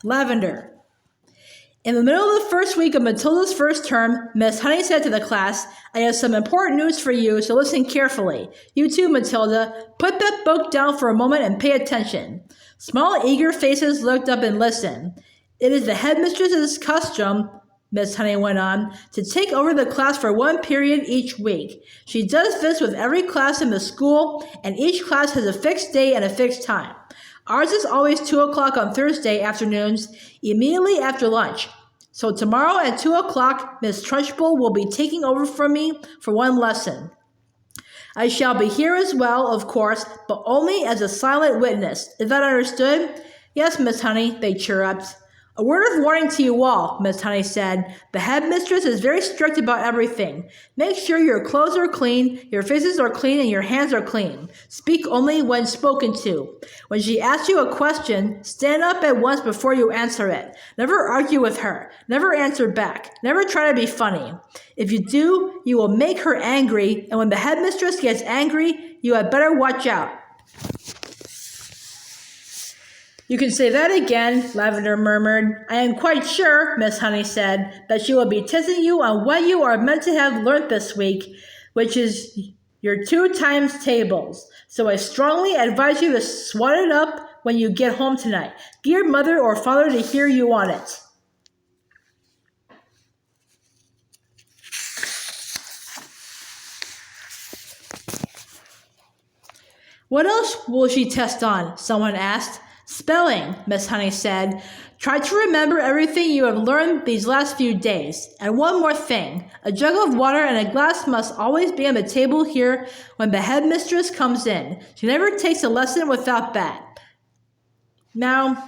Lavender. In the middle of the first week of Matilda's first term, Miss Honey said to the class, I have some important news for you, so listen carefully. You too, Matilda. Put that book down for a moment and pay attention. Small, eager faces looked up and listened. It is the headmistress's custom, Miss Honey went on, to take over the class for one period each week. She does this with every class in the school, and each class has a fixed day and a fixed time. Ours is always 2 o'clock on Thursday afternoons, immediately after lunch. So tomorrow at 2 o'clock, Miss Trunchbull will be taking over from me for one lesson. I shall be here as well, of course, but only as a silent witness. Is that understood? Yes, Miss Honey, they chirruped. A word of warning to you all, Miss Honey said. The headmistress is very strict about everything. Make sure your clothes are clean, your faces are clean, and your hands are clean. Speak only when spoken to. When she asks you a question, stand up at once before you answer it. Never argue with her. Never answer back. Never try to be funny. If you do, you will make her angry, and when the headmistress gets angry, you had better watch out. You can say that again, Lavender murmured. I am quite sure, Miss Honey said, that she will be testing you on what you are meant to have learnt this week, which is your 2 times tables. So I strongly advise you to swat it up when you get home tonight. Get your mother or father to hear you on it. What else will she test on? Someone asked. Spelling, Miss Honey said. Try to remember everything you have learned these last few days. And one more thing. A jug of water and a glass must always be on the table here when the headmistress comes in. She never takes a lesson without that. Now,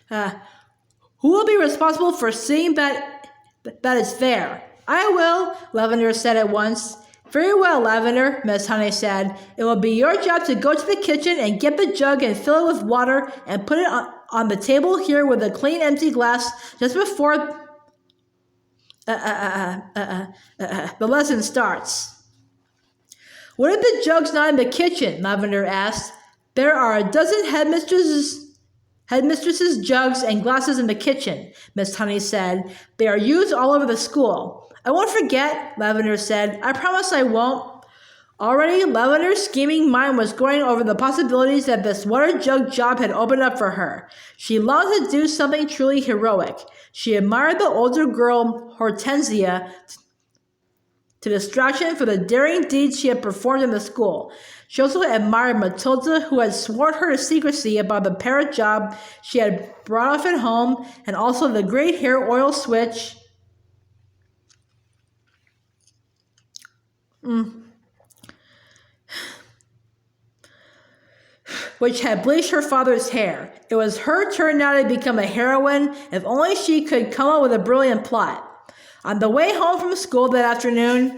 who will be responsible for seeing that it's there? I will, Lavender said at once. Very well, Lavender, Miss Honey said. It will be your job to go to the kitchen and get the jug and fill it with water and put it on the table here with a clean empty glass just before the lesson starts. What if the jug's not in the kitchen? Lavender asked. There are a dozen headmistresses' jugs and glasses in the kitchen, Miss Honey said. They are used all over the school. I won't forget, Lavender said. I promise I won't. Already, Lavender's scheming mind was going over the possibilities that this water jug job had opened up for her. She longed to do something truly heroic. She admired the older girl, Hortensia, to distraction for the daring deeds she had performed in the school. She also admired Matilda, who had sworn her to secrecy about the parrot job she had brought off at home, and also the great hair oil switch which had bleached her father's hair. It was her turn now to become a heroine, if only she could come up with a brilliant plot. On the way home from school that afternoon,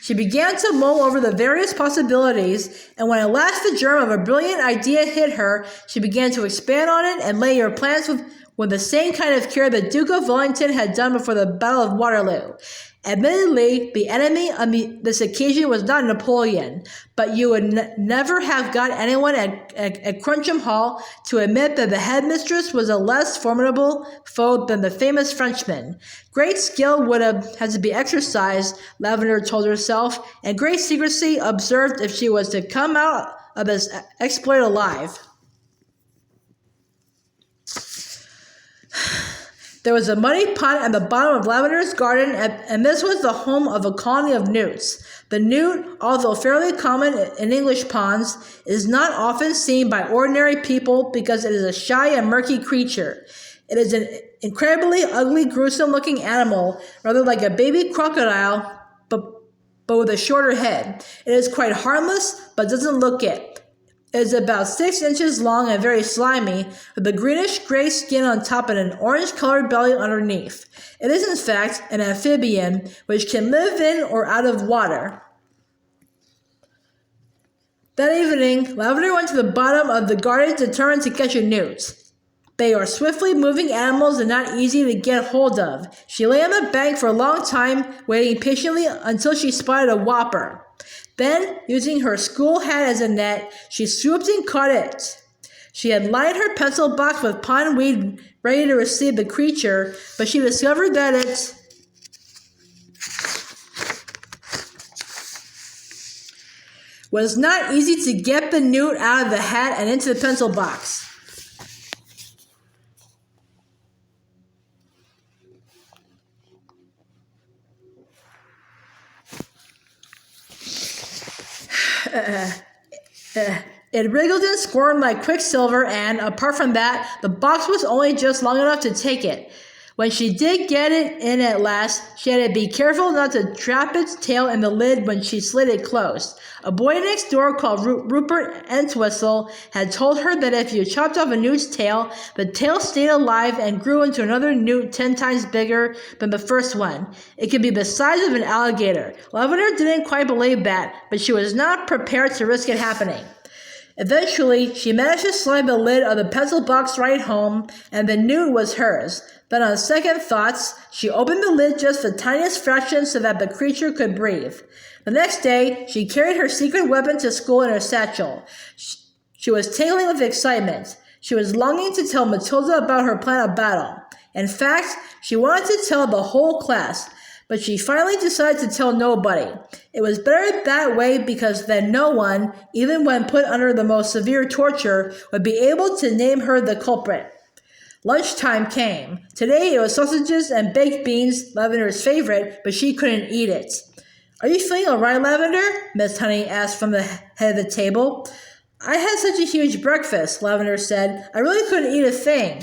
she began to mull over the various possibilities, and when at last the germ of a brilliant idea hit her, she began to expand on it and lay her plans with the same kind of care the Duke of Wellington had done before the Battle of Waterloo. Admittedly, the enemy on this occasion was not Napoleon, but you would never have got anyone at Crunchum Hall to admit that the headmistress was a less formidable foe than the famous Frenchman. Great skill would have had to be exercised, Lavender told herself, and great secrecy observed if she was to come out of this exploit alive. There was a muddy pond at the bottom of Lavender's garden, and this was the home of a colony of newts. The newt, although fairly common in English ponds, is not often seen by ordinary people because it is a shy and murky creature. It is an incredibly ugly, gruesome-looking animal, rather like a baby crocodile, but with a shorter head. It is quite harmless, but doesn't look it. It is about 6 inches long and very slimy, with a greenish-gray skin on top and an orange-colored belly underneath. It is, in fact, an amphibian, which can live in or out of water. That evening, Lavender went to the bottom of the garden determined to catch a newt. They are swiftly moving animals and not easy to get hold of. She lay on the bank for a long time, waiting patiently until she spotted a whopper. Then, using her school hat as a net, she swooped and caught it. She had lined her pencil box with pondweed ready to receive the creature, but she discovered that it was not easy to get the newt out of the hat and into the pencil box. It wriggled and squirmed like quicksilver, and, apart from that, the box was only just long enough to take it. When she did get it in at last, she had to be careful not to trap its tail in the lid when she slid it closed. A boy next door called Rupert Entwistle had told her that if you chopped off a newt's tail, the tail stayed alive and grew into another newt 10 times bigger than the first one. It could be the size of an alligator. Lavender didn't quite believe that, but she was not prepared to risk it happening. Eventually, she managed to slide the lid of the pencil box right home, and the newt was hers. Then, on second thoughts, she opened the lid just the tiniest fraction so that the creature could breathe. The next day, she carried her secret weapon to school in her satchel. She was tingling with excitement. She was longing to tell Matilda about her plan of battle. In fact, she wanted to tell the whole class, but she finally decided to tell nobody. It was better that way because then no one, even when put under the most severe torture, would be able to name her the culprit. Lunchtime came. Today it was sausages and baked beans, Lavender's favorite, but she couldn't eat it. "Are you feeling all right, Lavender?" Miss Honey asked from the head of the table. "I had such a huge breakfast," Lavender said. "I really couldn't eat a thing."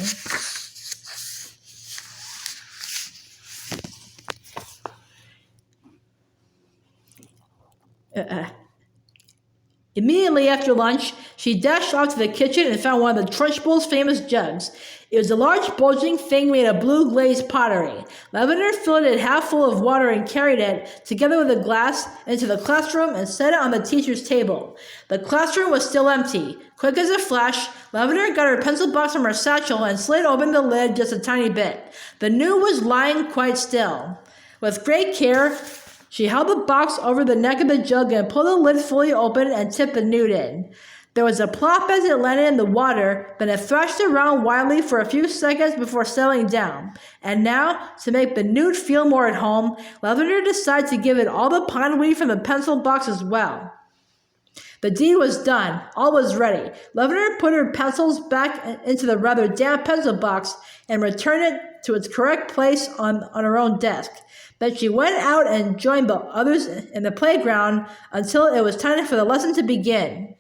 Immediately after lunch, she dashed off to the kitchen and found one of the Trunchbull's famous jugs. It was a large bulging thing made of blue glazed pottery. Lavender filled it half full of water and carried it, together with a glass, into the classroom and set it on the teacher's table. The classroom was still empty. Quick as a flash, Lavender got her pencil box from her satchel and slid open the lid just a tiny bit. The newt was lying quite still. With great care, she held the box over the neck of the jug and pulled the lid fully open and tipped the newt in. There was a plop as it landed in the water, then it thrashed around wildly for a few seconds before settling down. And now, to make the newt feel more at home, Lavender decided to give it all the pondweed from the pencil box as well. The deed was done. All was ready. Lavender put her pencils back into the rather damp pencil box and returned it to its correct place on her own desk. Then she went out and joined the others in the playground until it was time for the lesson to begin.